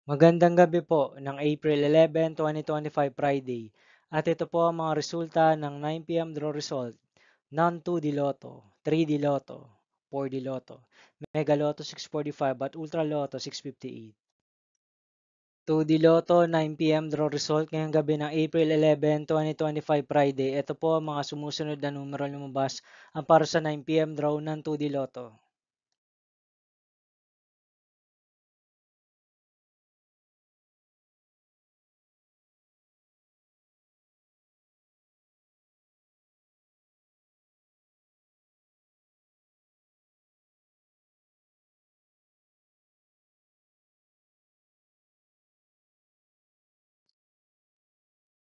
Magandang gabi po ng April 11, 2025 Friday. At ito po ang mga resulta ng 9 p.m. draw result ng 2D Lotto, 3D Lotto, 4D Lotto, Mega Lotto 645 at Ultra Lotto 658. 2D Lotto 9 p.m. draw result ngayong gabi ng April 11, 2025 Friday. Ito po ang mga sumusunod na numero lumabas ang para sa 9 p.m. draw ng 2D Lotto.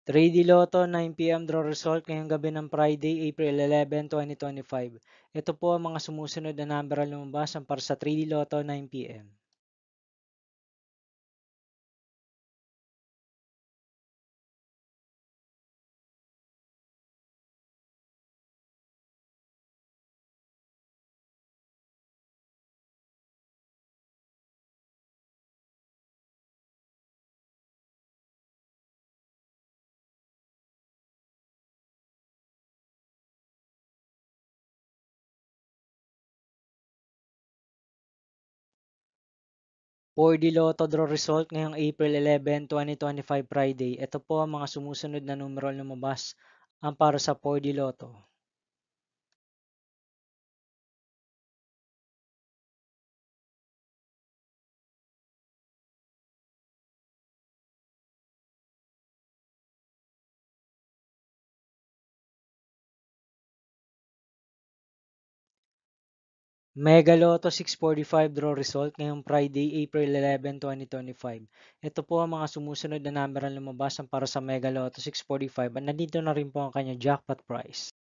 3D Lotto 9 p.m. draw result ngayong gabi ng Friday, April 11, 2025. Ito po ang mga sumusunod na number ang lumabas ang para sa 3D Lotto 9 p.m. For the Lotto draw result ngayong April 11, 2025 Friday, ito po ang mga sumusunod na numero ang lumabas ang para sa 4D Lotto. Mega Lotto 645 draw result ngayong Friday, April 11, 2025. Ito po ang mga sumusunod na number ang lumabas ang para sa Mega Lotto 645 at nandito na rin po ang kanyang jackpot price.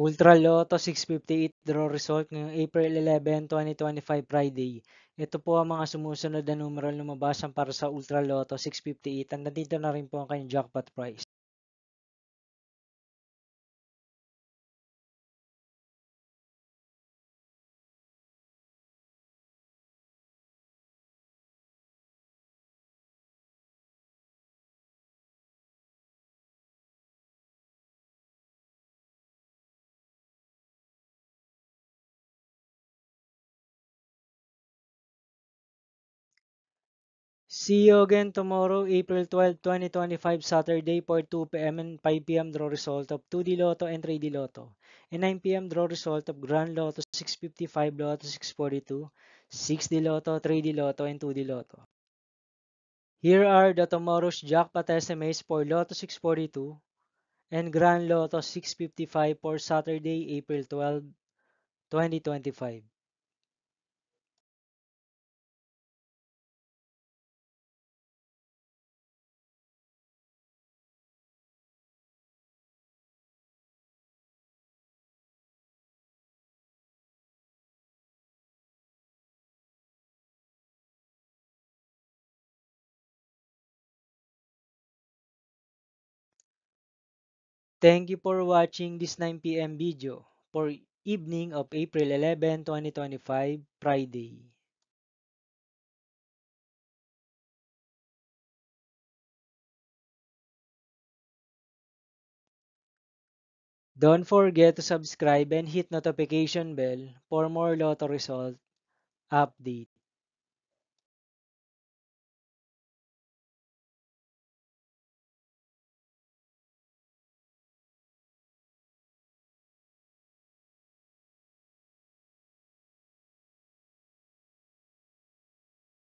Ultra Lotto 658 draw result ngayong April 11, 2025 Friday. Ito po ang mga sumusunod na numero lumabas ang para sa Ultra Lotto 658 at nandito na rin po ang kanyang jackpot price. See you again tomorrow, April 12, 2025, Saturday for 2 p.m. and 5 p.m. draw result of 2D Lotto and 3D Lotto. And 9 p.m. draw result of Grand Lotto 655, Lotto 642, 6D Lotto, 3D Lotto, and 2D Lotto. Here are the tomorrow's jackpot estimates for Lotto 642 and Grand Lotto 655 for Saturday, April 12, 2025. Thank you for watching this 9 p.m. video for evening of April 11, 2025, Friday. Don't forget to subscribe and hit notification bell for more Lotto result update.